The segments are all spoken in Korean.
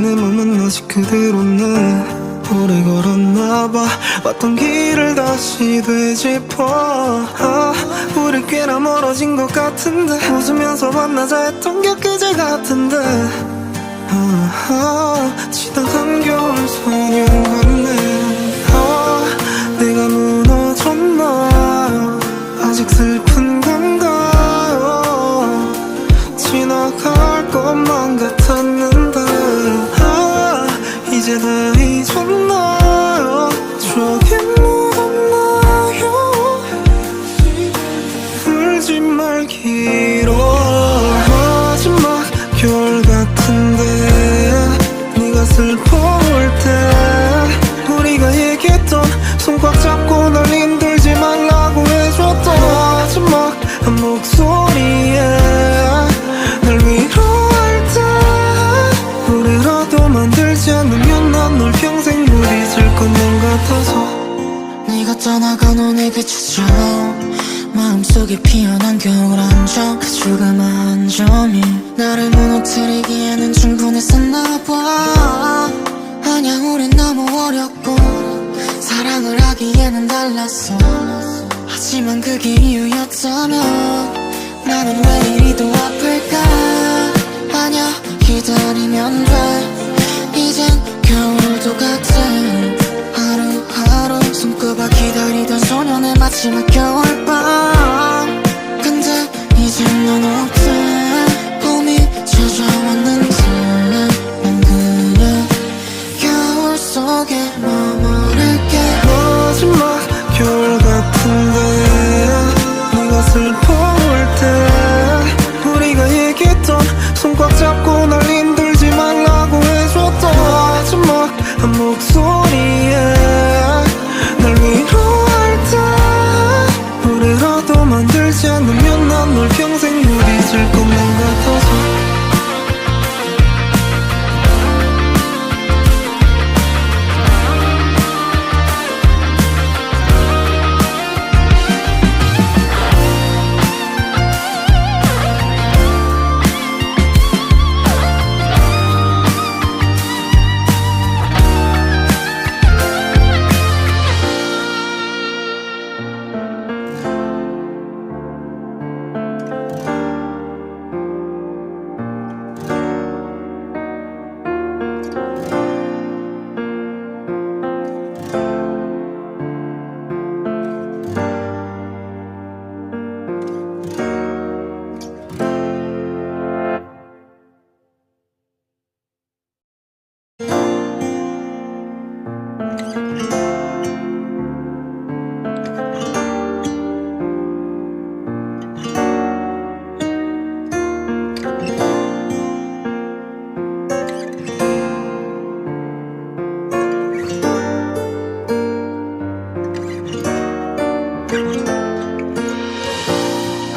속삭이던 내 맘은 아직 그대로네. 오래 걸었나봐. 왔던 길을 다시 되짚어. 우리 꽤나 멀어진 것 같은데, 웃으면서 만나자 했던 게 그제 같은데. 지나간 겨울 소년 같네. 내가 무너졌나. 아직 슬픈 건가요? 지나갈 것만 같았는데. 이제 다 잊었나요? 저기 묻었나요? 울지 말기로. 마지막 겨울 같은데, 네가 슬퍼올 때 우리가 얘기했던, 손 꽉 잡고 널 힘들지 말라고 해줬던 마지막 한 목소리에 날 위로할 때, 노래라도 만들지 않으면 난 널 평생 못 잊을 것만 같아서. 네가 떠나간 오늘 빛처럼 마음속에 피어난 겨울 함정, 그 조그만 점이 나를 무너뜨리기에는 충분했었나봐. 아냐, 우린 너무 어렸고 사랑을 하기에는 달랐어. 하지만 그게 이유였다면 나는 왜 이리도 아플까. 아냐, 기다리면 돼. 이젠 겨울도 같아. 하루하루 손꼽아 기다리던 소년의 마지막 겨울밤. 근데 이젠 넌 없대. 봄이 찾아왔는데 난 그냥 겨울 속에 머무를게. 마지막 겨울 같은데, 네가 슬퍼올 때 우리가 얘기했던, 손 꽉 잡고 날 힘들지 말라고 해줬던 마지막 한 목소리에 날 위로할 때, 노래라도 만들지 않으면 난 널 평생 못 잊을 것만 같아서.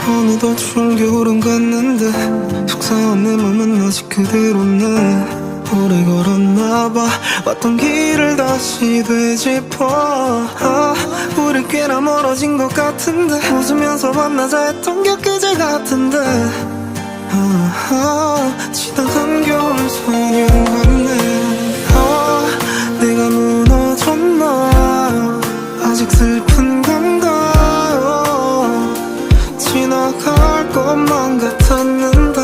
어느덧 추운 겨울은 갔는데, 속상한 내 맘은 아직 그대로네. 오래 걸었나봐. 왔던 길을 다시 되짚어. 우리 꽤나 멀어진 것 같은데, 웃으면서 만나자 했던 게 그제 같은데. 지나간 겨울 소년 같네. 내가 무너졌나. 아직 슬픈 건가요? 지나갈 것만 같았는데.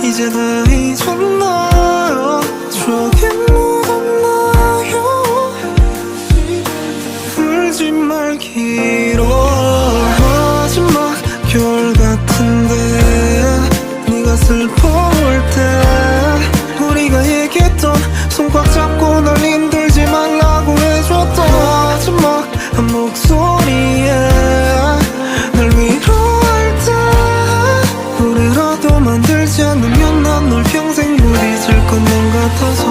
이제 다 잊었나요? 저기 묻었나요? 울지 말기로. 마지막 겨울 같은데, 네가 슬퍼올 때 우리가 얘기했던, 손 꽉 잡고 널 힘들지 말라고 해줬던 마지막 한 목소리에 날 위로할 때, 노래라도 만들지 않으면 난 널 평생 못 잊을 것만 같아서.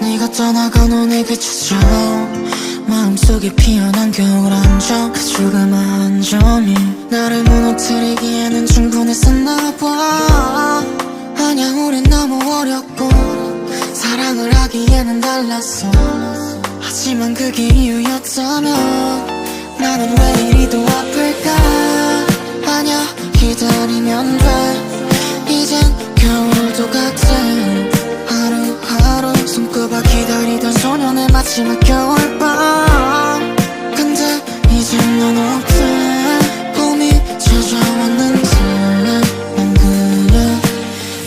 네가 떠나간 오늘 빛처럼 마음속에 피어난 겨울 함정, 그 조그만 점이 나를 무너뜨리기에는 충분했었나봐. 아냐, 우린 너무 어렸고 사랑을 하기에는 달랐어. 하지만 그게 이유였다면 나는 왜 이리도 아플까. 아냐, 기다리면 돼. 이젠 겨울도 같아. 손꼽아 기다리던 소년의 마지막 겨울밤. 근데 이제 넌 없대. 봄이 찾아왔는지 난 그냥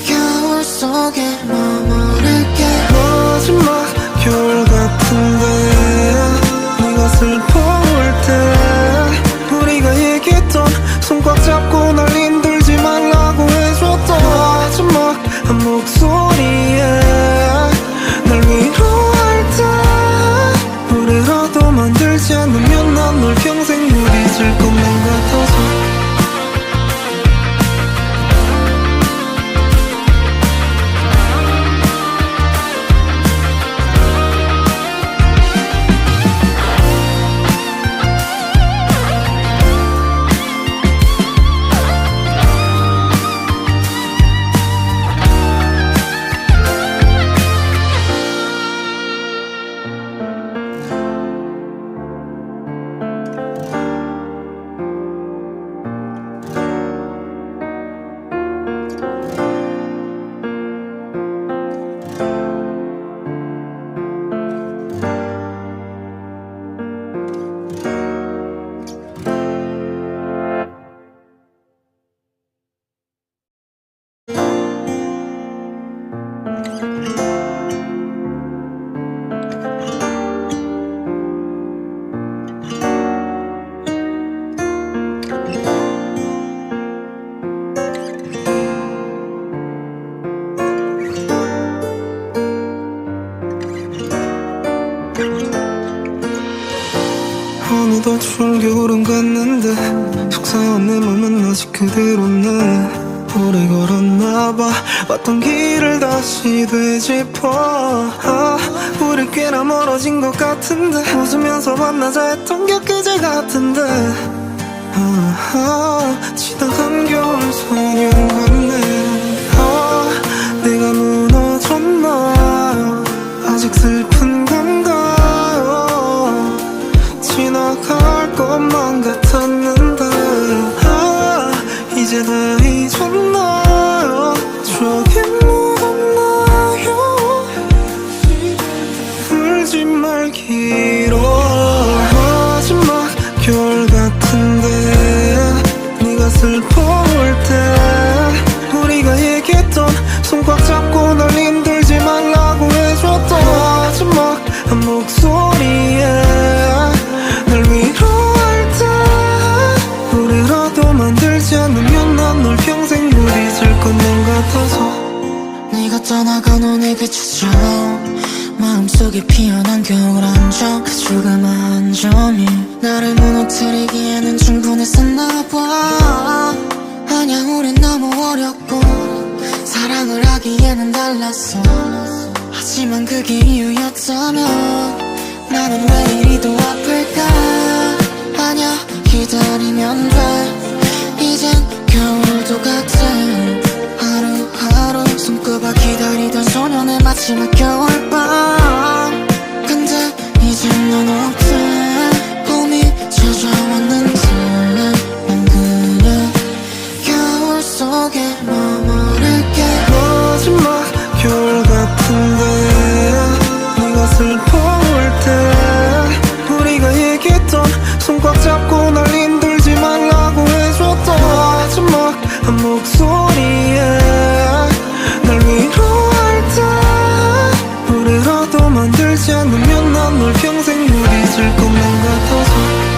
겨울 속에 머무를게. 마지막 겨울 같은데 네가 슬퍼올 때 우리가 얘기했던 손 꽉 잡고 날 힘들지 말라고 해줬던 마지막 한 목소리에 날 위로할 때 우리라도 만들지 않으면 난 널 평생 못 잊을 것만 같아서. 어느덧 추운 겨울은 갔는데 속상한 내 맘은 아직 그대로네. 오래 걸었나봐 왔던 길을 다시 되짚어. 우리 꽤나 멀어진 것 같은데 웃으면서 만나자 했던 게 그제 같은데. 지나간 겨울 소년 같네. 내가 무너졌나 아직 슬픈 건가요. 지나갈 것만 같았는데 이제 다 잊었나요. 저기 묻었나요. 울지 말기로. 마지막 겨울 같은데 네가 슬퍼올 때 우리가 얘기했던 손 꽉 잡고 널 힘들지 말라고 해줬던 마지막 한 목소리에 날 위로할 때 우리라도 만들지 않으면 난 널 평생 못 잊을 것만 같아서. 네가 떠나간 오늘 그처럼 마음속에 피어난 겨울 한점. 그 조그만 점이 나를 무너뜨리기에는 충분했었나봐. 아냐 우린 너무 어렸고 사랑을 하기에는 달랐어. 하지만 그게 이유였다면 나는 왜 이리도 아플까. 아냐 기다리면 돼. 이젠 겨울도 같아. 하루하루 손꼽아 기다리던 소년의 마지막 겨울밤. 근데 이제 넌 없대. 봄이 찾아왔는지 난 그냥 겨울 속에 머무를게. 마지막 겨울 같은데 네가 슬퍼올 때 우리가 얘기했던 손 꽉 잡고 날 힘들지 말라고 해줬던 마지막 한 목소리에 날 위로할 때 우리라도 만들지 않으면 난 널 평생 못 잊을 것만 같아서.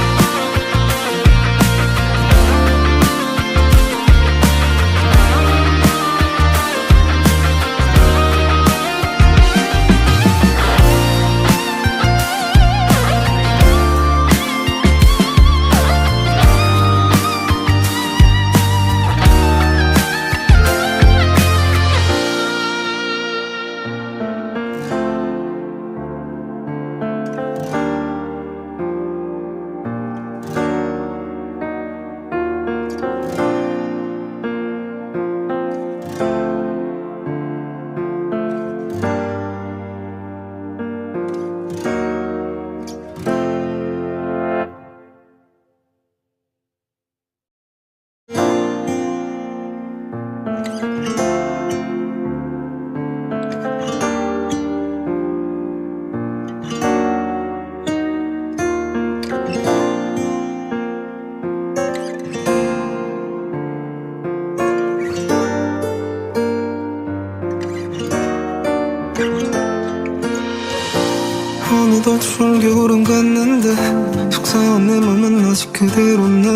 어느덧 추운 겨울은 갔는데 속상한 내 맘은 아직 그대로네.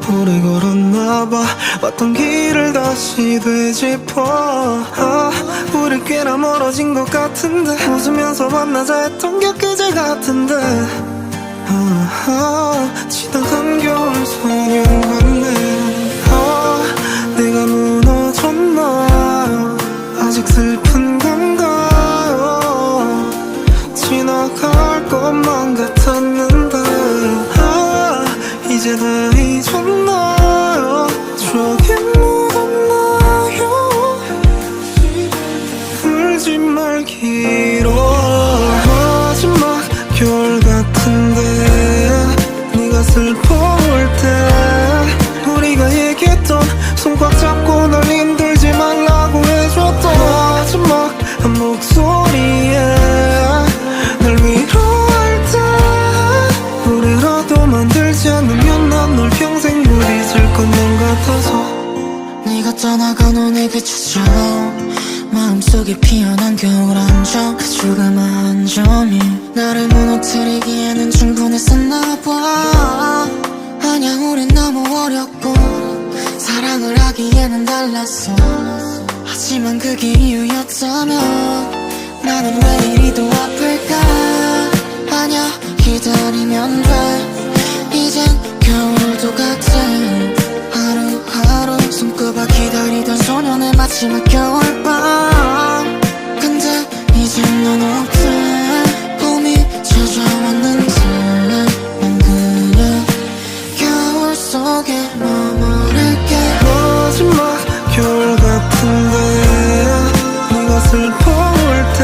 오래 걸었나봐 왔던 길을 다시 되짚어. 우리 꽤나 멀어진 것 같은데 웃으면서 만나자 했던 게 그제 같은데. 지나간 겨울 소년 같네. 내가 무너졌나 아직 슬픈 건가요. 지나갈 것만 같았는데 이제 다 잊었나요. 저기 묻었나요. 울지 말기로. 마지막 겨울 같은데 네가 슬퍼올 때 우리가 얘기했던 손 꽉 잡고 널 힘들지 말라고 해줬던 마지막 한 목소리에 날 위로할 때 우리라도 만들지 않으면 난 널 평생 못 잊을 것만 같아서. 네가 떠나간 오늘 그처럼 마음속에 피어난 겨울 한점 그 조그만 점이 나를 무너뜨리기에는 충분했었나봐. 아냐 우린 너무 어렸고 사랑을 하기에는 달랐어. 하지만 그게 이유였다면 나는 왜 이리도 아플까. 아냐 기다리면 돼. 이젠 겨울도 같아. 하루하루 손꼽아 기다리던 소년의 마지막 겨울밤. 근데 이젠 넌 없대. 봄이 찾아왔는지 난 그냥 겨울 속에 머무를게. 마지막 겨울 같은데 네가 슬퍼올 때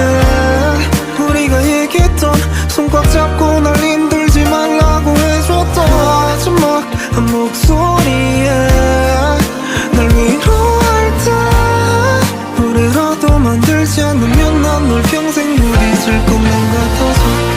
우리가 얘기했던 손 꽉 잡고 날 힘들지 말라고 해줬던 마지막 한 목소리에 날 위로할 때 우리라도 만들지 않으면 난 널 평생 못 잊을 것만 같아서.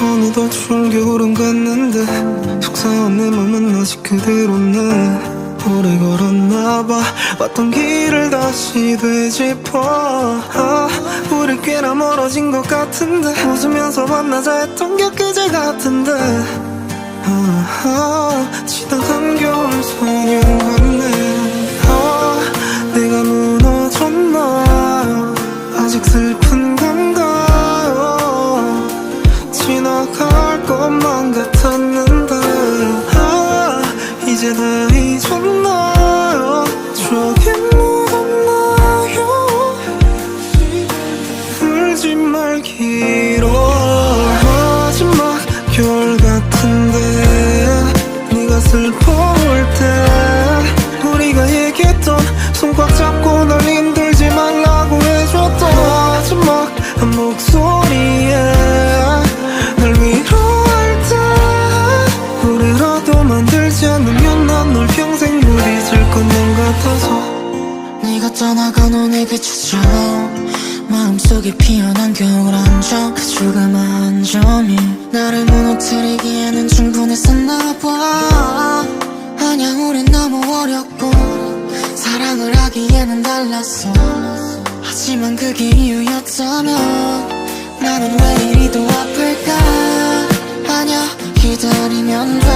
어느덧 추운 겨울은 갔는데 속상한 내 맘은 아직 그대로네. 오래 걸었나봐 왔던 길을 다시 되짚어. 우리 꽤나 멀어진 것 같은데 웃으면서 만나자 했던 게 그제 같은데. 지나간 겨울 소년 같네. 내가 무너졌나 아직 슬픈 건가요. 지나갈 것만 같았는데 이제 다 잊었나요. 저기 묻었나요. 울지 말기로. 마지막 겨울 같은데 네가 슬퍼올 때 우리가 얘기했던 손 꽉 잡고 널 힘들지 말라고 해줬던 마지막 한 목소리에 날 위로할 때 우리라도 만들지 않으면 난 널 평생 못 잊을 것만 같아서. 네가 떠나간 오늘 그처럼 마음속에 피어난 겨울 한점 그 조그만 점이 나를 무너뜨리기에는 충분했었나봐. 아냐 우린 너무 어렸고 사랑을 하기에는 달랐어. 하지만 그게 이유였다면 나는 왜 이리도 아플까. 아냐 기다리면 돼.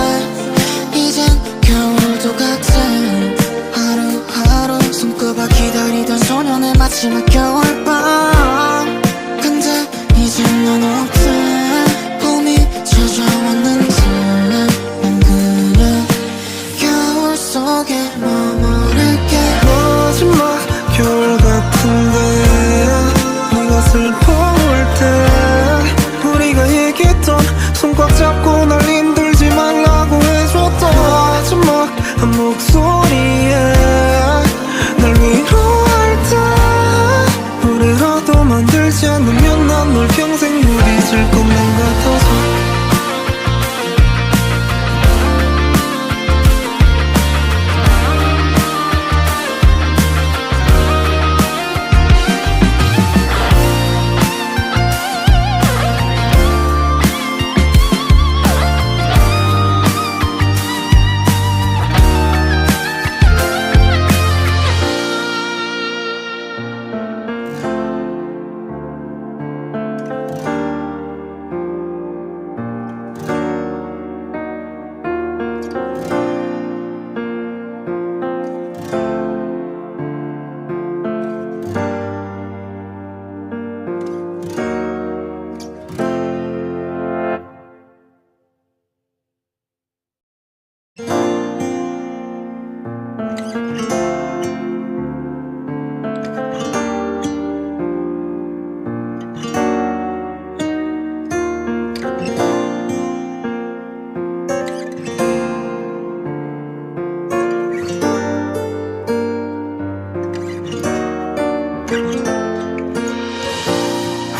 목소리에 날 위로할 때 노래라도 만들지 않으면 난 널 평생 못 잊을 것만 같아서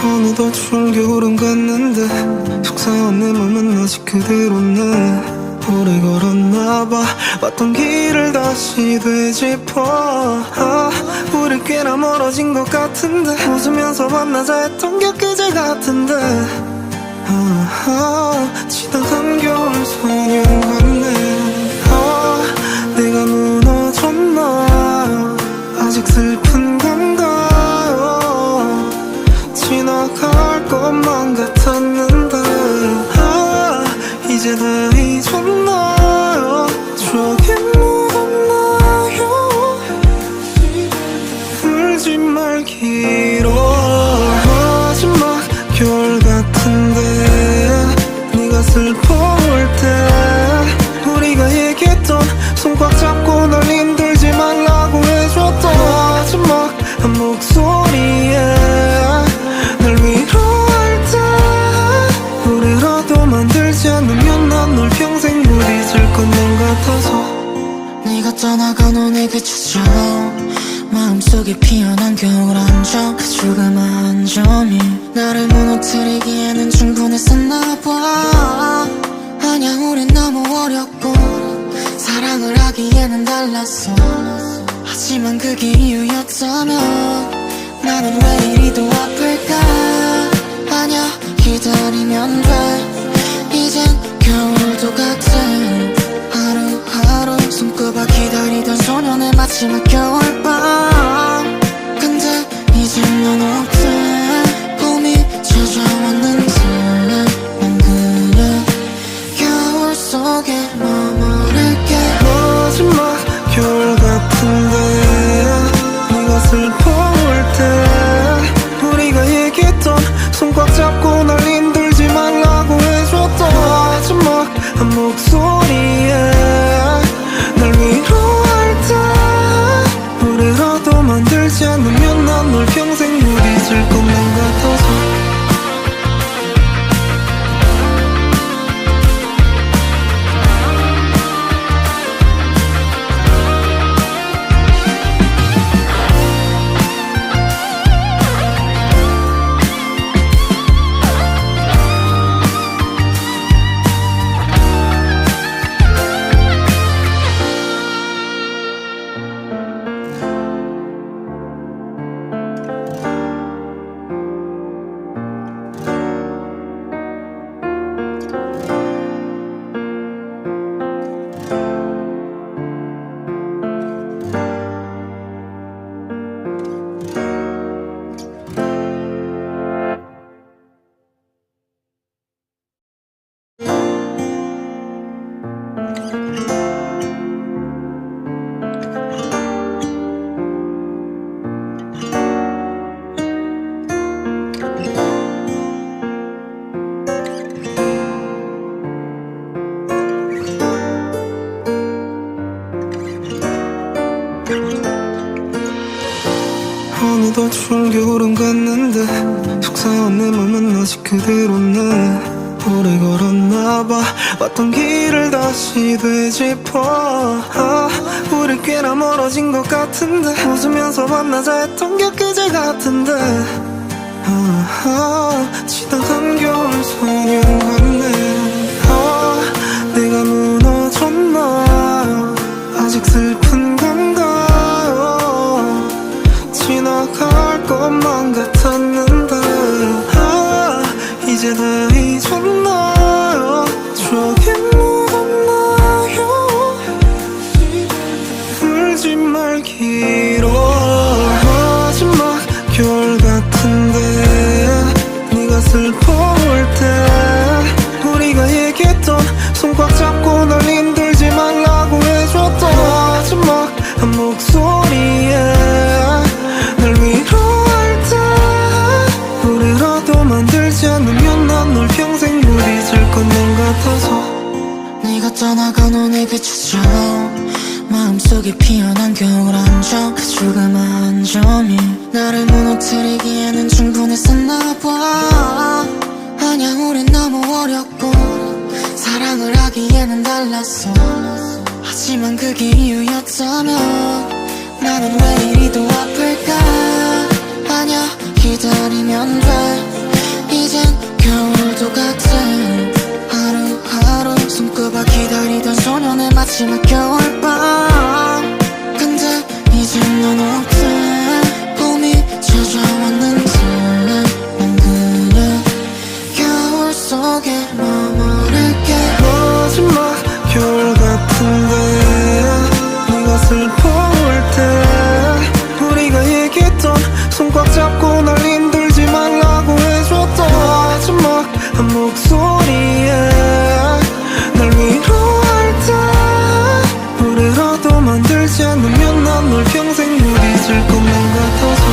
어느덧 추운 겨울은 갔는데 속상한 내 맘은 아직 그대로네. 오래 걸었나봐 왔던 길을 다시 되짚어. 우리 꽤나 멀어진 것 같은데 웃으면서 만나자 했던 게 그제 같은데. 지나간 겨울 소년 같네. 내가 무너졌나 아직 슬픈 건가요. 지나갈 것만 같았는데 이제 다 잊었나요. 저기 묻었나요. 울지 말기로. 마지막 겨울 같은데 네가 슬퍼올 때 우리가 얘기했던 손 꽉 잡고 널 힘들지 말라고 해줬던 마지막 한 목소리에 날 위로할 때 노래라도 만들지 않으면 난 널 평생 못 잊을 것만 같아서. 네가 떠나간 후에 그쳐져 마음속에 피어난 겨울 한점 그 조그만 한 점이 나를 무너뜨리기에는 충분했었나봐. 아냐 우린 너무 어렸고 사랑을 하기에는 달랐어. 하지만 그게 이유였다면 나는 왜 이리도 아플까. 아냐 기다리면 돼. 이젠 겨울도 같아. 하루하루 손꼽아 기다리던 소년의 마지막 겨울밤. 근데 이젠 넌 어때. 봄이 찾아왔는지 난 그냥 겨울 속에 머무를게. 마지막 겨울 같은데 네가 슬퍼올 때 우리가 얘기했던 손 꽉 잡고 널 힘들지 말라고 해줬던 마지막 한 목소리에 날 위로할 때 노래라도 만들지 않으면 난 널 평생 못 잊을 것만 같아서. 어느덧 추운 겨울은 갔는데 속상한 내 맘은 아직 그대로네. 오래 걸었나봐 왔던 길을 다시 되짚어 우리 꽤나 멀어진 것 같은데 웃으면서 만나자 했던 게 그제 같은데 지나간 겨울 소년 같네 내가 무너졌나 아직 슬픈 건가요 지나갈 것만 같았는데 이제 다 잊었나요 추억이 묻었나요 울지 말기로 마지막 겨울 같은데 네가 슬퍼올 때 우리가 얘기했던 손 꽉 잡고 널 힘들지 말라고 해줬던 마지막 한 목소리에 날 위로할 때 우리라도 만들지 않으면 난 널 평생 못 잊을 것만 같아서 네가 떠나간 오늘 빛처럼 마음속에 피어난 겨울 함정 그 조그만 점이 나를 무너뜨리기에는 충분했었나봐 아냐 우린 너무 어렸고 사랑을 하기에는 달랐어 하지만 그게 이유였다면 나는 왜 이리도 아플까 아냐 기다리면 돼 이젠 겨울도 같아 하루하루 손꼽아 기다리던 소년의 마지막 겨울밤 근데 이젠 넌 어때 봄이 찾아왔는지 난 그냥 겨울 속에 머무를게 마지막 겨울 같은데 네가 슬퍼올 때 우리가 얘기했던 손 꽉 잡고 날 힘들지 말라고 해줬던 마지막 한 목소리에 날 위로할 때 우리라도 만들지 않으면 난 널 평생 못 잊을 것만 같아서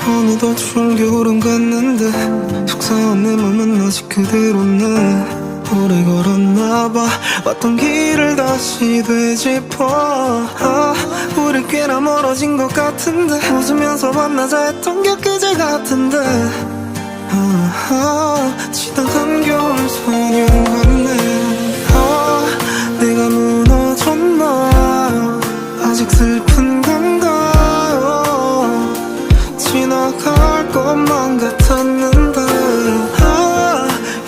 어느덧 추운 겨울은 갔는데 속상한 내 맘은 아직 그대로네 오래 걸었나봐 왔던 길을 다시 되짚어 우리 꽤나 멀어진 것 같은데 웃으면서 만나자 했던 게 그제 같은데 지나간 겨울 소년 같네 내가 무너졌나 아직 슬픈 건가요 지나갈 것만 같았는데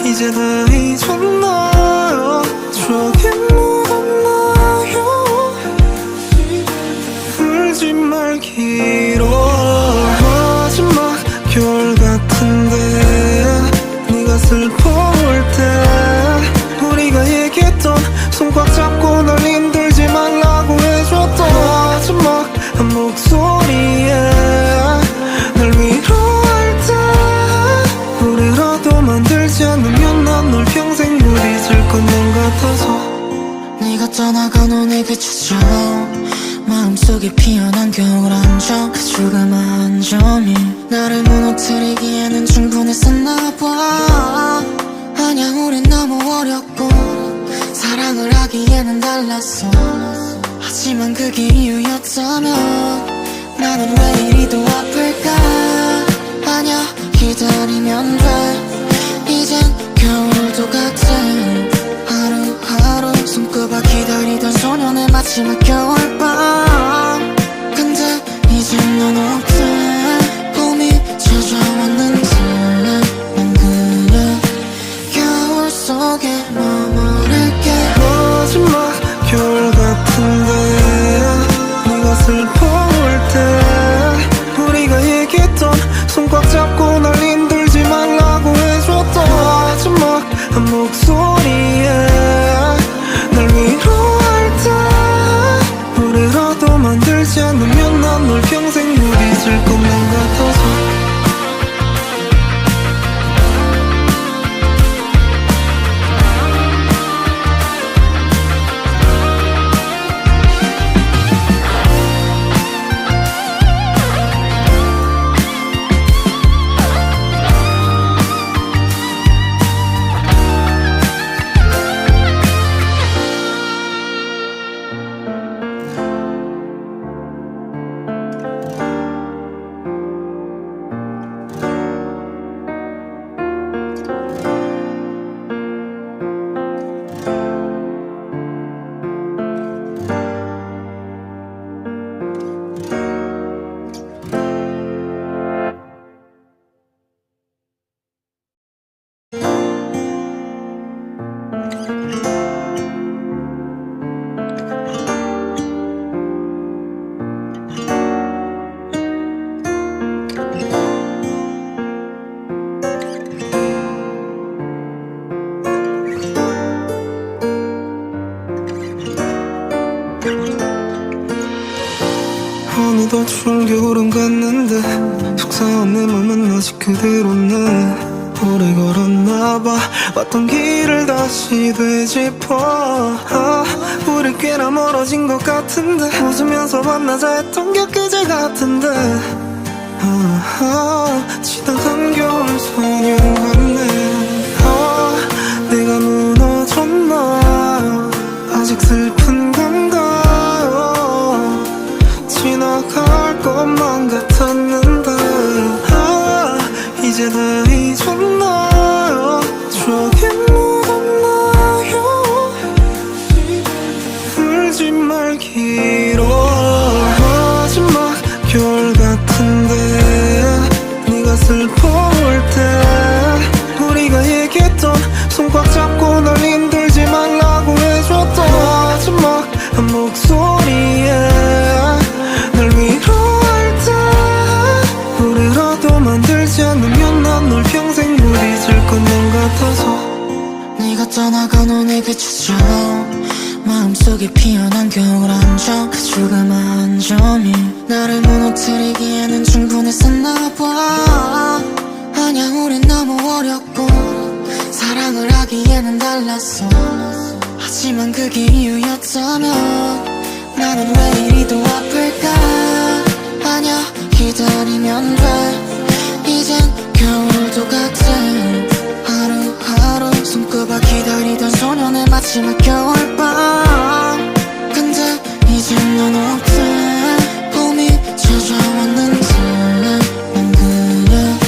이제 다 잊었나요 추억이 묻었나요 울지 말기로 마지막 겨울 같은데 네가 슬퍼올 때 우리가 얘기했던 손 꽉 잡고 널 힘들지 말라고 해줬던 마지막 한 목소리에 날 위로할 때 우리라도 만들지 않으면 난 널 평생 못 잊을 것만 같아서 네가 떠나간 오늘 빛처럼 마음속에 피어난 겨울 함정 그 조그만 점이 나를 무너뜨리기에는 충분했었나봐 아냐 우린 너무 어렸고 사랑을 하기에는 달랐어 하지만 그게 이유였다면 나는 왜 이리도 아플까 아냐 기다리면 돼 이젠 겨울도 같아 하루하루 손꼽아 기다리던 마지막 겨울밤. 근데 이제 넌 어때? 봄이 찾아왔는지 난 그냥 겨울 속에 머무를게. 마지막 겨울 같은데 네가 슬퍼올 때 우리가 얘기했던 손 꽉 잡고 날 힘들지 말라고 해줬던 마지막 한 목소리에 날 위로할 때 노래라도 만들지 않으면 난 널 평생 못 잊을 것만 같아서. 어느덧 추운 겨울은 갔는데 속상한 내 맘은 아직 그대로네. 오래 걸었나봐 왔던 길을 다시 되짚어. 우리 꽤나 멀어진 것 같은데 웃으면서 만나자 했던 게 그제 같은데. 지나간 겨울 소년 같네. 내가 무너졌나 아직 슬픈 건가요? 지나갈 것만 같았는데 이제 다 잊었나요? 추억에 묻었나요? 울지 말기로. 마지막 겨울 같은데 네가 슬퍼올 때 우리가 얘기했던 손 꽉 잡고 널 힘들지 말라고 해줬던 마지막 한 목소리에 날 위로할 때 노래라도 만들지 않으면 난 널 평생 못 잊을 것만 같아서. 네가 떠나간 오늘 그처럼 마음속에 피어난 겨울 함정. 그 조금 안정이 나를 무너뜨리기에는 충분했었나봐. 아냐 우린 너무 어렸고 사랑을 하기에는 달랐어. 하지만 그게 이유였다면 나는 왜 이리도 아플까. 아냐 기다리면 돼. 이젠 겨울도 같아. 하루하루 손꼽아 기다리던 소년의 마지막 겨울밤. 근데 이젠 넌 어때? 봄이 찾아왔는지 난 그냥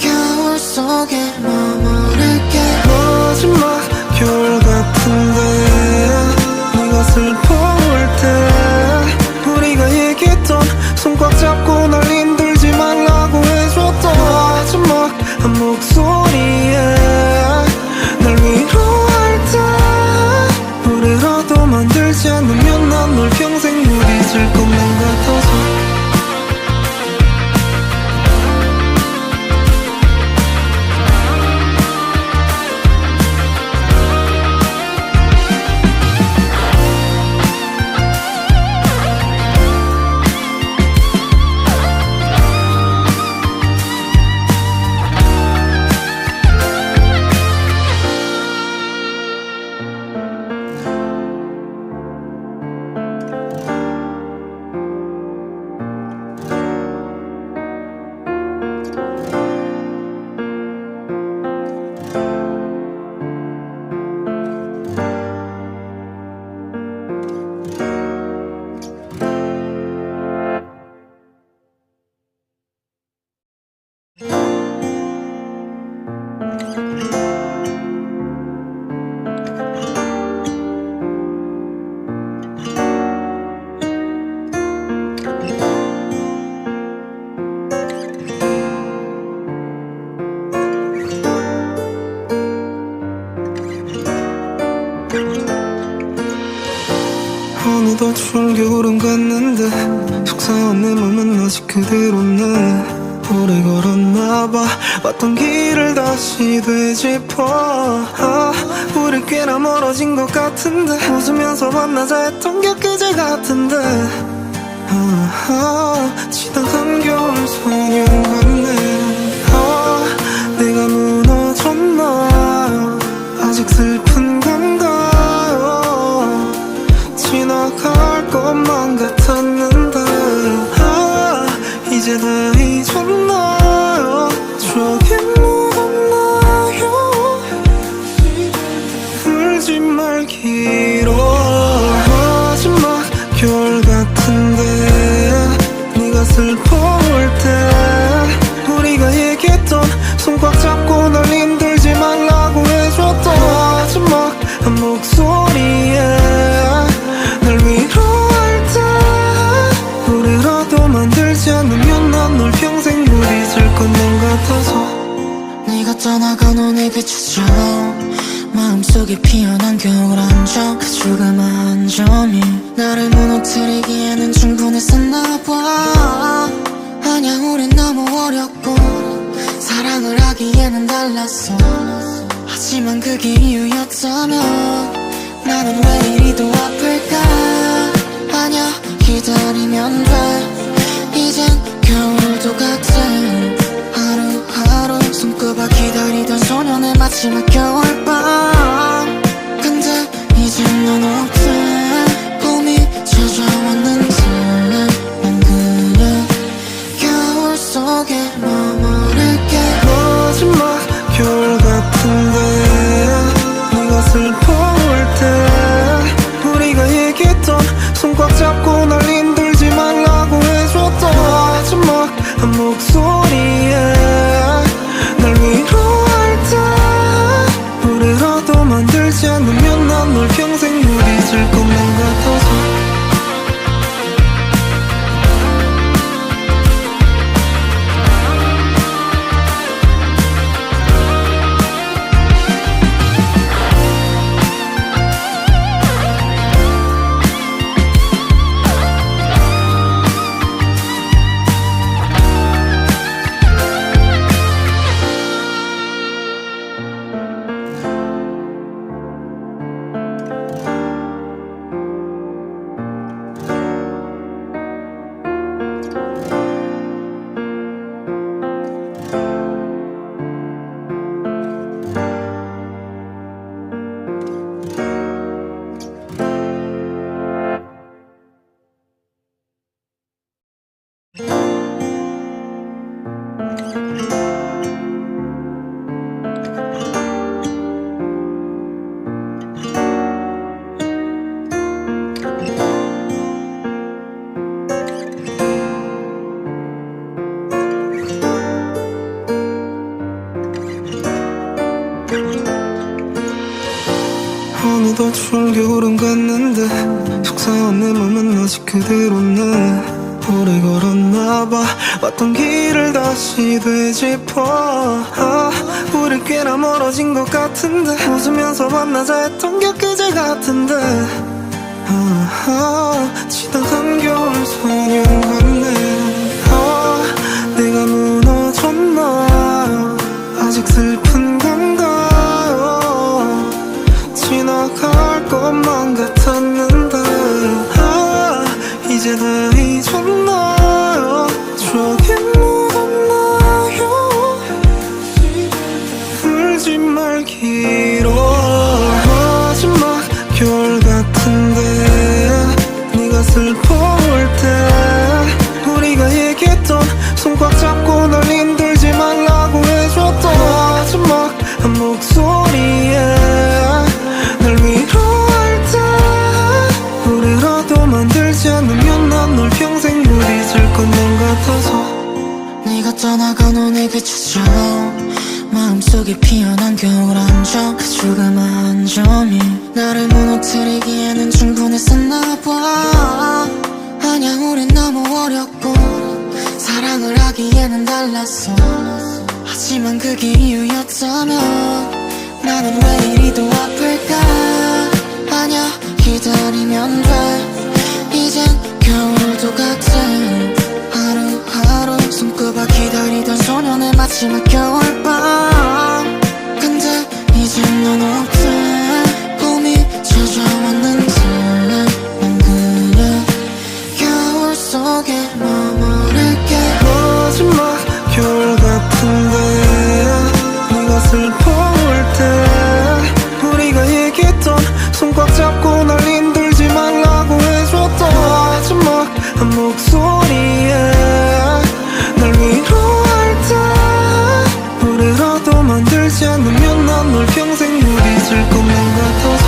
겨울 속에 머무를게. 마지막 겨울 같은데 네가 슬퍼올 때 우리가 얘기했던 속상한 내 맘은 아직 그대로네. 오래 걸었나봐 왔던 길을 다시 되짚어. 우리 꽤나 멀어진 것 같은데 웃으면서 만나자 했던 게 그제 같은데. 지나간 겨울 소년 같네. 내가 무너졌나 아직 슬픈 건가요. 지나갈 것만 같았는데 이제 다 잊었나요. 저기 묻었나요. 울지 말기로. 마지막 겨울 같은데 네가 슬퍼올 때 우리가 얘기했던 손 꽉 잡고 널 힘들지 말라고 해줬던 마지막 한 목소리에 날 위로할 때 노래라도 만들지 않으면 난 널 평생 못 잊을 것만 같아서. 네가 떠나간 오늘 그치처럼 마음속에 피어난 겨울 한점 그 조그만 점이 나를 무너뜨리기에는 충분했었나봐. 아냐 우린 너무 어렸고 사랑을 하기에는 달랐어. 하지만 그게 이유였다면 나는 왜 이리도 아플까. 아냐 기다리면 돼. 이젠 겨울도 같아. 하루하루 손꼽아 기다리던 소년의 마지막 겨울밤. 근데 이젠 넌 없대. 봄이 찾아왔는지 난 그냥 겨울 속에 머무를게. 마지막 겨울 같은데 네가 슬퍼올 때 우리가 얘기했던 손 꽉 잡고 날 힘들지 말라고 해줬던 마지막 한 목소리에 날 위로할 때 노래라도 만들지 않으면 난 널 평생 못 잊을 것만 같아서. 어느덧 추운 겨울은 갔는데 속상한 내 맘은 아직 그대로네. 오래 걸었나봐 왔던 길을 다시 되짚어. 우리 꽤나 멀어진 것 같은데 웃으면서 만나자 했던 게 그제 같은데. 지나간 겨울 소년 같네. 내가 무너졌나 아직 슬픈 건가요. 지나갈 것만 같았는데 이제 다 잊었나요. 저기 묻었나요. 울지 말기로. 마지막 겨울 같은데 네가 슬퍼올 때 우리가 얘기했던 손 꽉 잡고 널 힘들지 말라고 해줬던 마지막 한 목소리에 날 위로할 때 노래라도 만들지 않으면 난 널 평생 못 잊을 것만 같아서. 네가 떠나간 오늘 그치처럼 마음속에 피어난 겨울 한점 그 조그만 점이 나를 무너뜨리기에는 충분했었나봐. 아냐 우린 너무 어렸고 사랑을 하기에는 달랐어. 하지만 그게 이유였다면 나는 왜 이리도 아플까. 아냐 기다리면 돼. 이젠 겨울도 같아. 마지막 겨울밤. 근데 이제 넌 없대. 봄이 찾아왔는데 난 그냥 겨울 속에 머무를게. 마지막 겨울 같은데 네가 슬퍼올 때 우리가 얘기했던 손 꽉 잡고 날 힘들지 말라고 해줬던 마지막 한 목소리에 날 위로할 때 노래라도 만들지 않으면 난 널 평생 못 잊을 것만 같아서.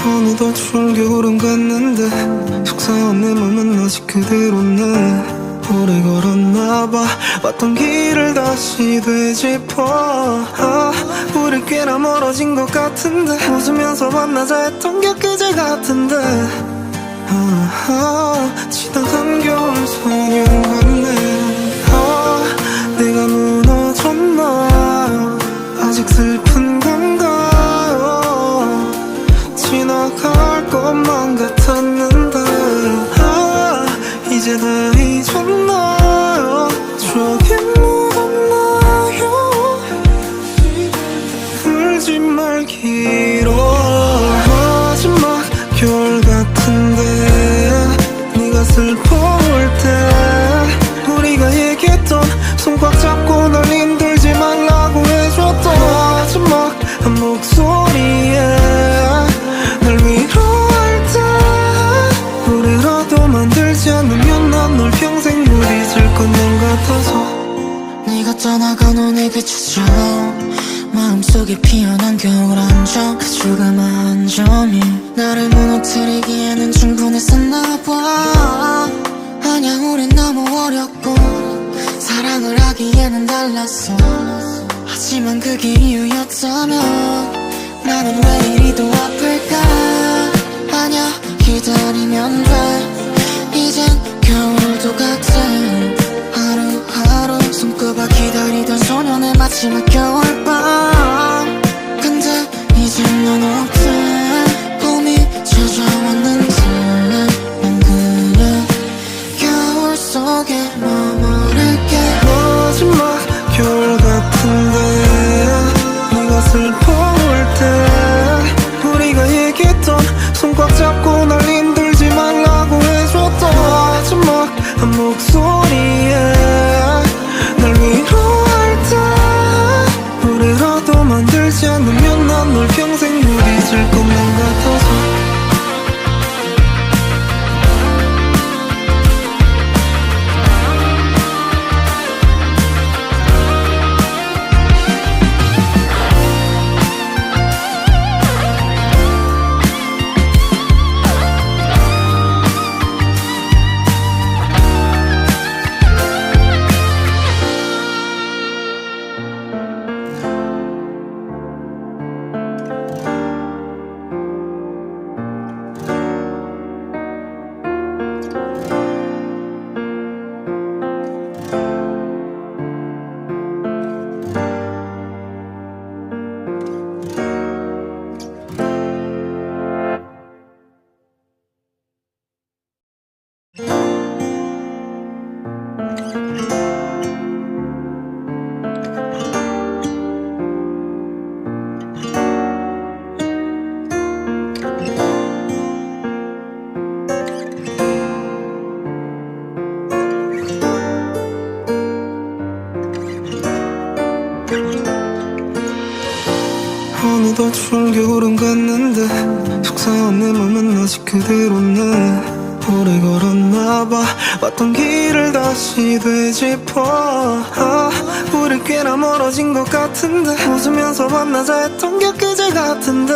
어느덧 추운 겨울은 갔는데 속상한 내 맘은 아직 그대로네. 오래 걸었나봐 왔던 길을 다시 되짚어. 우리 꽤나 멀어진 것 같은데 웃으면서 만나자 했던 게 그제 같은데. 지나간 겨울 소년 같네. 내가 무너졌나 아직 슬픈 건가요. 지나갈 것만 같았는데 이제 다 잊었나요. 저기 묻었나요. 울지 말기로. 마지막 겨울 같은데 네가 슬퍼올 때 우리가 얘기했던 손 꽉 잡고 널 힘들지 말라고 해줬던 마지막 한 목소리에 날 위로할 때 노래라도 만들지 않으면 난 널 평생 못 잊을 것만 같아서. 네가 떠나간 후에 비춰져 마음속에 피어난 겨울 함정. 그 조그만 점이 나를 무너뜨리기에는 충분했었나봐. 아냐 우린 너무 어렸고 사랑을 하기에는 달랐어. 하지만 그게 이유였다면 나는 왜 이리도 아플까. 아냐 기다리면 돼. 이젠 겨울도 같아. 하루하루 손꼽아 기다리던 소년의 마지막 겨울밤. 근데 이제 넌 없대. 봄이 찾아왔는데 난 그냥 겨울 속에 머무를게. 마지막 겨울 같은데 네가 슬퍼올 때 우리가 얘기했던 손 꽉 잡고 날 힘들지 말라고 해줬던 마지막 한 목소리에 날 위로할 때 노래라도 만들지 않으면 난 널 평생 못 잊을 것만 같아서. 어느덧 추운 겨울은 갔는데 속상한 내 맘은 아직 그대로네. 오래 걸었나봐 왔던 길을 다시 되짚어. 우리 꽤나 멀어진 것 같은데 웃으면서 만나자 했던 게 그제 같은데.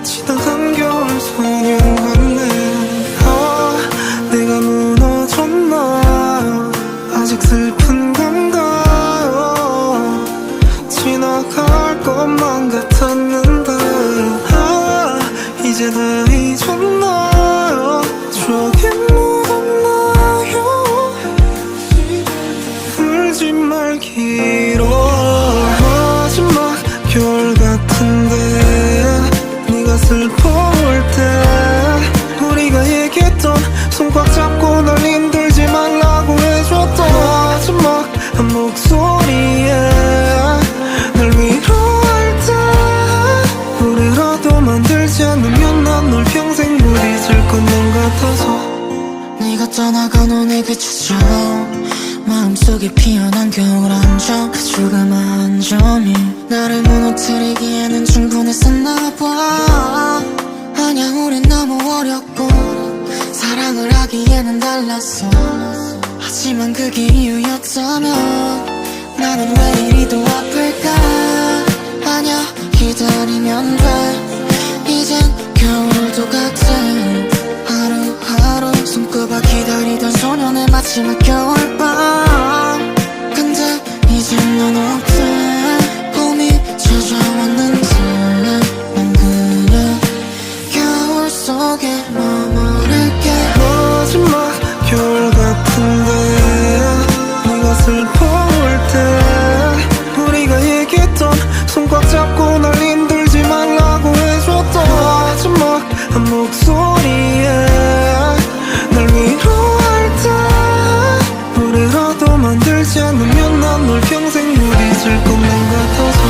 지나간 겨울 소년 같네. 내가 무너졌나 아직 슬픈 건가요. 지나갈 것만 같았는데 이제 다 잊었나요. 저기 묻었나요. 울지 말기로. 마지막 겨울 같은데 네가 슬퍼올 때 우리가 얘기했던 손 꽉 잡고 널 힘들지 말라고 해줬던 마지막 한 목소리에 날 위로할 때 우리라도 만들지 않으면 난 널 평생 못 잊을 것만 같아서. 네가 떠나간 오늘 그치처럼 마음속에 피어난 겨울 함정. 그 조그만 한 점이 나를 무너뜨리기에는 충분했었나봐. 아냐 우린 너무 어렸고 사랑을 하기에는 달랐어. 하지만 그게 이유였다면 나는 왜 이리도 아플까. 아냐 기다리면 돼. 이젠 겨울도 같아. 하루하루 손꼽아 기다리던 소년의 마지막 겨울밤. 근데 이젠 넌 없대. 봄이 찾아왔는지 난 그냥 겨울 속에 머무를게. 마지막 겨울 같은데 네가 슬퍼올 때 우리가 얘기했던 손 꽉 잡고 날 힘들지 말라고 해줬던 마지막 한 목소리에 날 위로할 때 우리라도 만들지 않으면 난 널 평생 못 잊을 것만 같아서.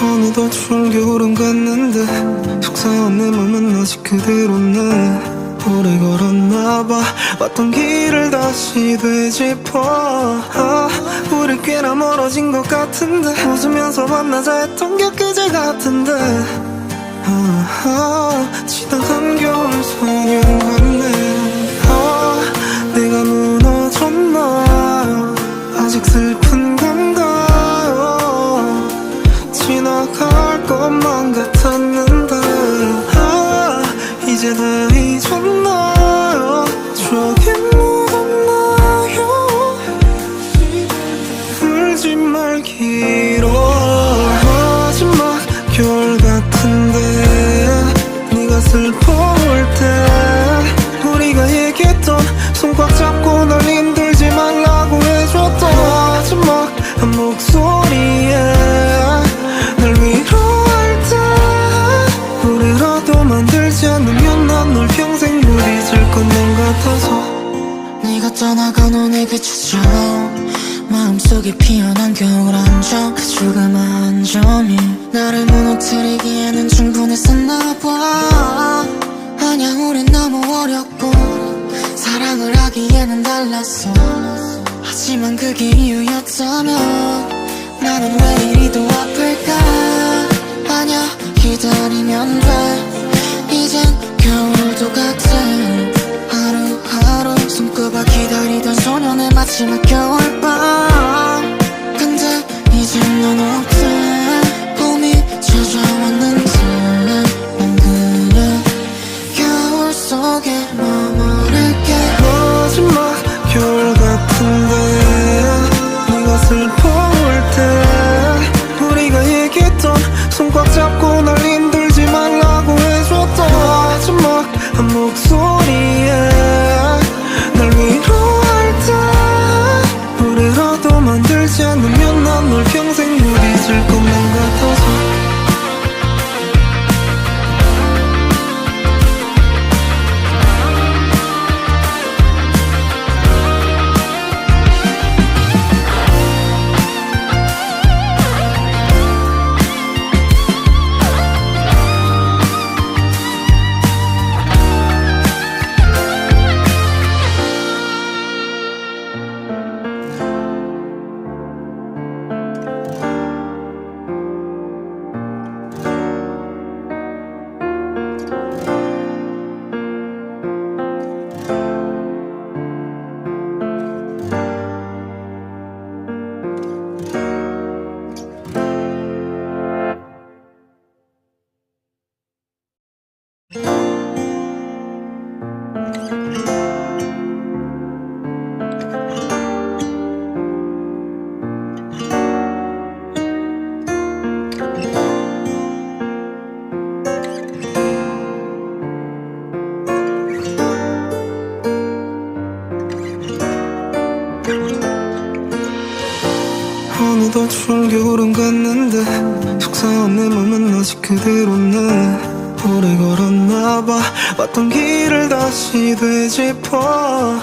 어느덧 추운 겨울은 갔는데 속상한 내 맘은 아직 그대로네. 오래 걸었나봐 왔던 길을 다시 되짚어. 우리 꽤나 멀어진 것 같은데 웃으면서 만나자 했던 게 그제 같은데. 지나간 겨울 소년 같네. 내가 무너졌나 아직 슬픈 건가요. 지나갈 것만 같았는데 이제 다 잊었나요. 저기 묻었나요. 울지 말기로. 마지막 겨울 같은데 네가 슬퍼올 때 우리가 얘기했던 손 꽉 잡고 널 힘들지 말라고 해줬던 마지막 한 목소리에 날 위로할 때 우리라도 만들지 않으면 난 널 평생 못 잊을 것만 같아서. 네가 떠나간 오늘 그치처럼 마음속에 피어난 겨울 함정. 그 조그만 한 점이 나를 무너뜨리기에는 충분했었나봐. 아냐 우린 너무 어렸고 사랑을 하기에는 달랐어. 하지만 그게 이유였다면 나는 왜 이리도 아플까. 기다리면 돼. 이젠 겨울도 같아. 하루하루 손꼽아 기다리던 소년의 마지막 겨울밤. 근데 이젠 넌 없대. 봄이 찾아왔는지 난 그냥 겨울 속에 머무를게. 마지막 겨울 같은데 네가 슬퍼올 때 우리가 얘기했던 손 꽉 잡고 날 힘들지 말라고 해줬던 마지막 한 목소리에 날 위로할 때 노래라도 만들지 않으면 난 널 평생 못 잊을 것만 같아서. 어느덧 추운 겨울은 갔는데 속상한 내 맘은 아직 그대로네. 오래 걸었나봐 왔던 길을 다시 되짚어.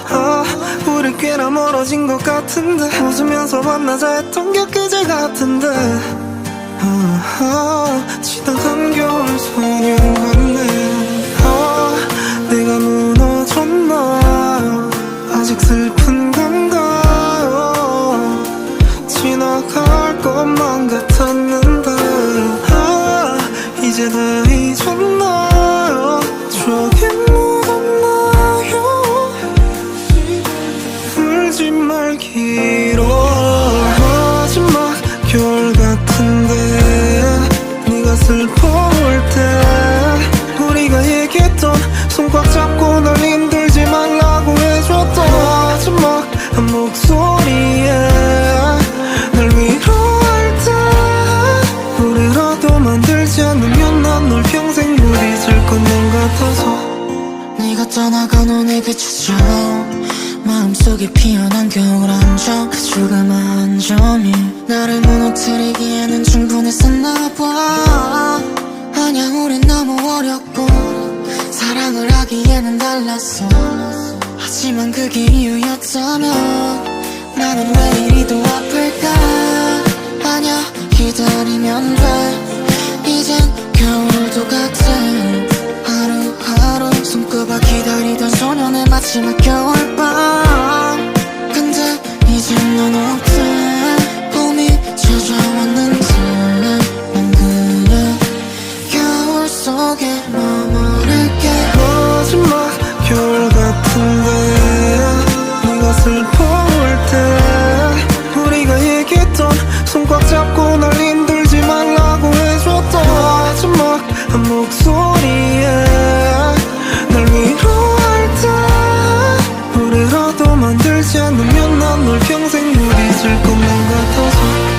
우리 꽤나 멀어진 것 같은데 웃으면서 만나자 했던 게 그제 같은데. 지나간 겨울 소년 같네. 내가 무너졌나 아직 슬픈 건가요. 지나갈 것만 같았는데 이제 다 잊었나요. 추억에 묻었나요. 울지 말기로. 마지막 겨울 같은데 네가 슬퍼올 때 우리가 얘기했던 손 꽉 잡고 널 힘들지 말라고 해줬던 마지막 한 목소리에 날 위로할 때 노래라도 만들지 않으면 난 널 평생 못 잊을 것만 같아서. 네가 떠나간 오늘 빛처럼 마음속에 피어난 겨울 함정. 그 조그마한 점이 나를 무너뜨리기에는 충분했었나봐. 아냐 우린 너무 어렸고 사랑을 하기에는 달랐어. 하지만 그게 이유였다면 나는 왜 이리도 아플까. 아냐 기다리면 돼. 이젠 겨울도 같아. 하루하루 손꼽아 기다리던 소년의 마지막 겨울밤. 근데 이젠 넌 없대. 봄이 찾아왔는지 난 그냥 겨울 속에 머무를게. 마지막 겨울 같은데 네가 슬퍼올 때 우리가 얘기했던 손 꽉 잡고 날 힘들지 말라고 해줬던 마지막 한 목소리에 날 위로할 때 노래라도 만들지 않으면 난 널 평생 못 잊을 것만 같아서.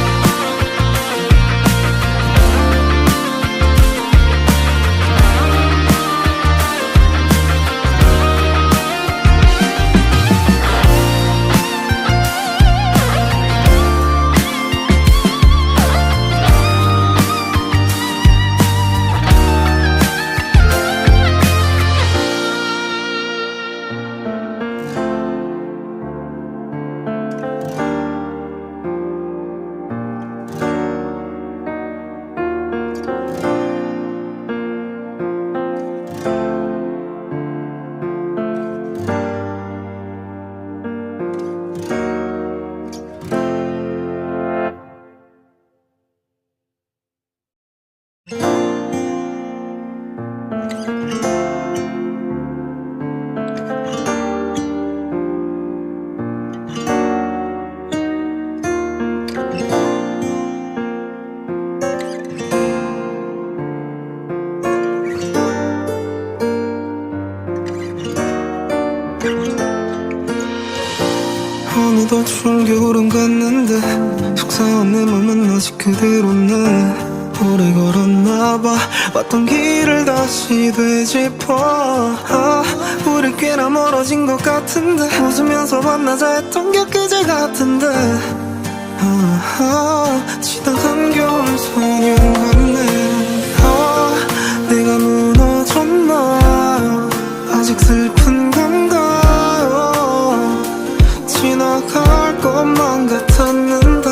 내 맘은 아직 그대로네. 오래 걸었나봐. 왔던 길을 다시 되짚어. 우리 꽤나 멀어진 것 같은데, 웃으면서 만나자 했던 게 그제 같은데. 지나간 겨울 소년 같네. 내가 무너졌나. 아직 슬픈 건가요? 지나갈 것만 같았는데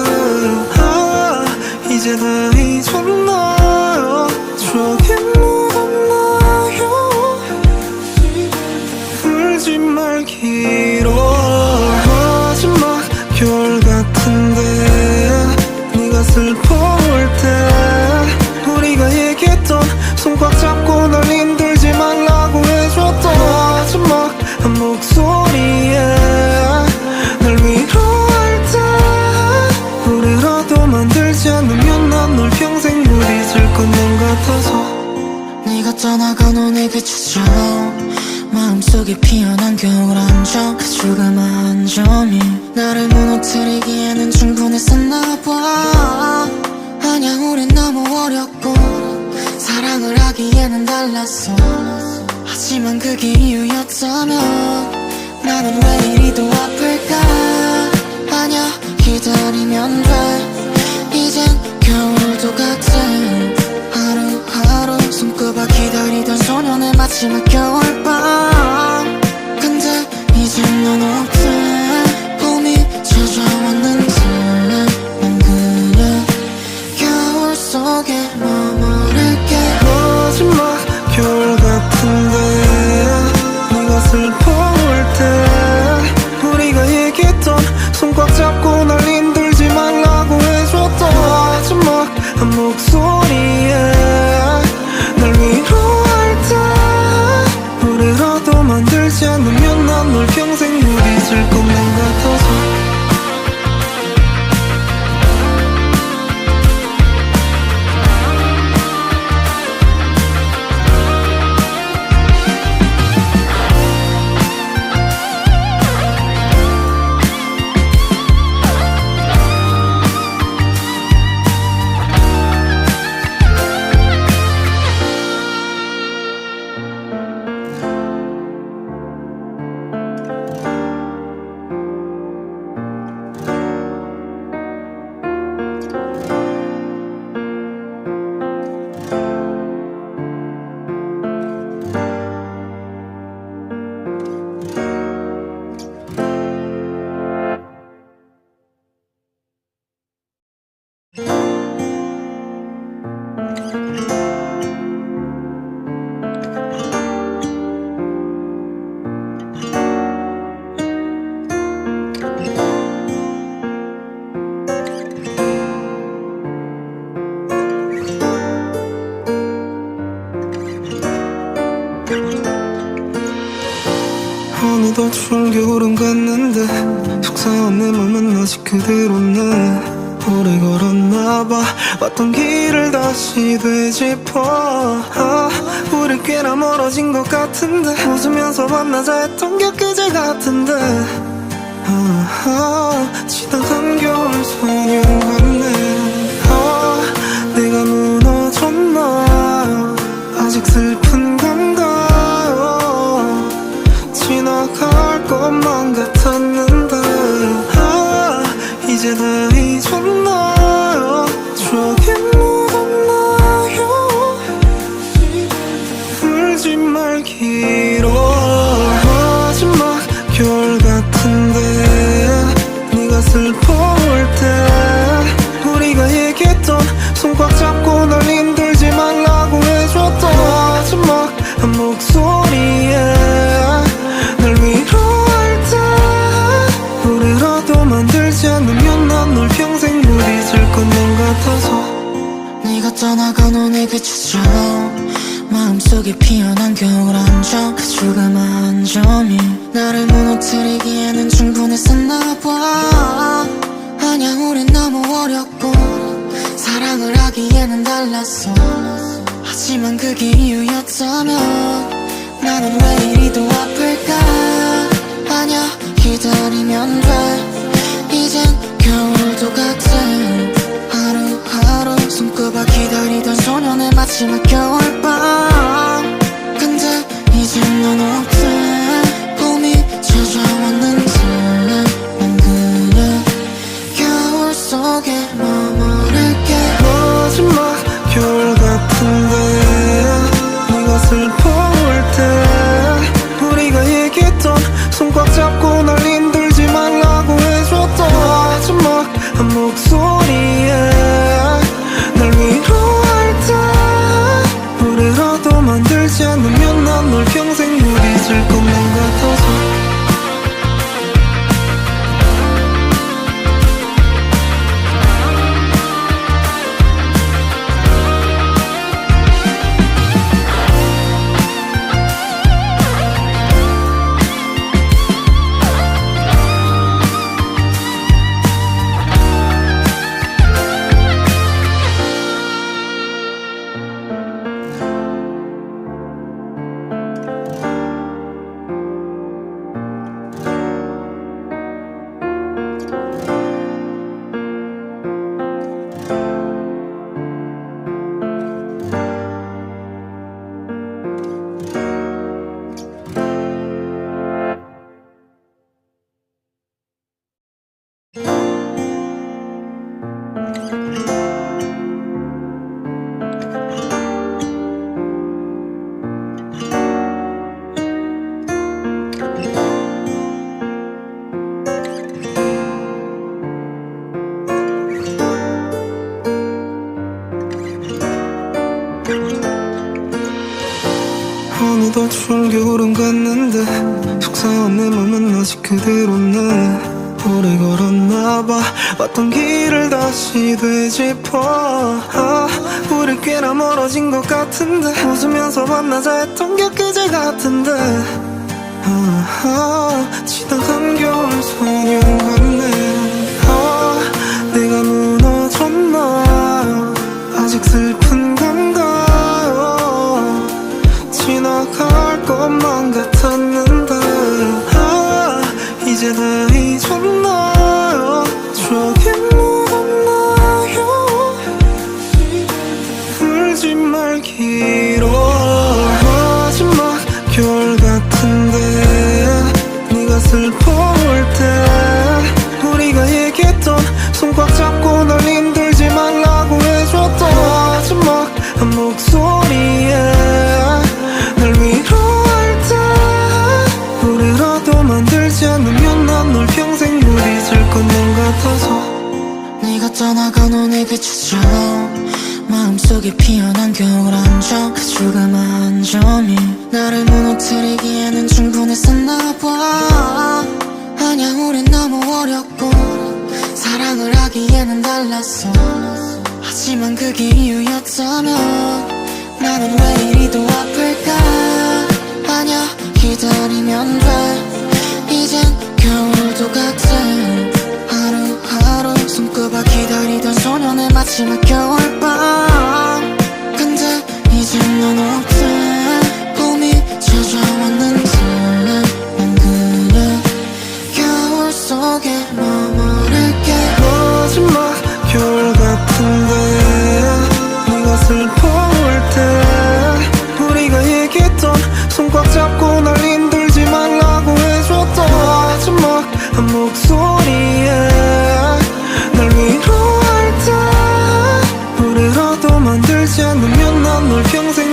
이제 다 잊었나요? 저기 묻었나요? 울지 말기로. 마지막 겨울 같은데, 네가 슬퍼올 때 우리가 얘기했던, 손 꽉 잡고 널 힘들지 말라고 해줬던 마지막 한 목소리에 날 위로할 때, 후회라도 만들지 않으면 난 널 평생 못 잊을 것만 같아서. 네가 떠나간 오늘 그처럼 마음속에 피어난 겨울 한점, 그 조그만 점이 나를 무너뜨리기에는 충분했었나봐. 아냐, 우린 너무 어렸고 사랑을 하기에는 달랐어. 하지만 그게 이유였다면 나는 왜 이리도 아플까. 아냐, 기다리면 돼. 이젠 겨울도 같아. 하루하루 손꼽아 기다리던 소년의 마지막 겨울밤. 근데 이젠 넌 없대. 봄이 찾아왔는데 난 그냥 겨울 속에 머무를게. 마지막 겨울 같은데, 네가 슬퍼올 때 우리가 얘기했던, 손 꽉 잡고 날 힘들지 말라고 해줬던 마지막 한 목소리에 날 위로할 때, 후회라도 만들지 않으면 난 널 평생 못 잊을 것만 같아서. 어느덧 추운 겨울은 갔는데, 속상한 내 맘은 아직 그대로네. 오래 걸었나봐. 왔던 길을 다시 되짚어. 우리 꽤나 멀어진 것 같은데, 웃으면서 만나자 했던 게 그제 같은데. 지나간 겨울 소년 같네. 내가 무너졌나. 아직 슬픈 건가요? 지나갈 것만 같았는데 이제 다 잊었나요? 저기 묻었나요? 울지 말기로. 마지막 겨울 같은데, 네가 슬퍼올 때 우리가 얘기했던, 손 꽉 잡고 널 힘들지 말라고 해줬던 마지막 한 목소리에 날 위로할 때, 후회라도 만들지 않으면 난 널 평생 못 잊을 것만 같아서. 네가 떠나간 오늘 그처럼 마음속에 피어난 겨울 한점, 그 조그만 점이 나를 무너뜨리기에는 충분했었나봐. 아냐, 우린 너무 어렸고 사랑을 하기에는 달랐어. 하지만 그게 이유였다면 나는 왜 이리도 아플까. 아냐, 기다리면 돼. 이젠 겨울도 같아. 마지막 겨울밤. 근데 이제 넌 어때? 봄이 찾아왔는지 난 그냥 겨울 속에 머무를게. 마지막 겨울 같은데 네가 슬퍼올 때 우리가 얘기했던 손 꽉 잡고 날 힘들지 말라고 해줬던 마지막 한 목소리에 날 위로할 때 노래라도 만들지 않으면 난 널 평생 못 잊을 것만 같아서. 어느덧 추운 겨울은 갔는데 속상한 내 맘은 아직 그대로네. 오래 걸었나봐 왔던 길을 다시 되짚어. 우리 꽤나 멀어진 것 같은데 웃으면서 만나자 했던 게 그제 같은데. 지나간 겨울 소년 같네. 내가 무너졌나 아직 슬픈 건가요? 지나갈 것만 같았는데 이제 다 잊었나요? 저기 묻었나요? 울지 말기로. 마지막 겨울 같은데 네가 슬퍼올 때 우리가 얘기했던 손 꽉 잡고 널 힘들지 말라고 해줬던 마지막 한 목소리에 날 위로할 때 노래라도 만들지 않으면 난 널 평생 못 잊을 것만 같아서. 네가 떠나간 후에 비춰처럼 마음속에 피어난 겨울 함정. 그 조그만 한 점이 나를 무너뜨리기에는 충분했었나봐. 아냐 우린 너무 어렸고 사랑을 하기에는 달랐어. 하지만 그게 이유였다면 나는 왜 이리도 아플까. 아냐 기다리면 돼. 이젠 겨울도 같아. 하루하루 손꼽아 기다리던 소년의 마지막 겨울밤. 근데 이제 넌 어때? 봄이 찾아왔는지 난 그냥 겨울 속에 머무를게. 마지막 겨울 같은데 네가 슬퍼올 때 우리가 얘기했던 손 꽉 잡고 날 힘들지 말라고 해줬던 마지막 한 목소리에 날 위로할 때 노래라도 만들지 않으면 난 널 평생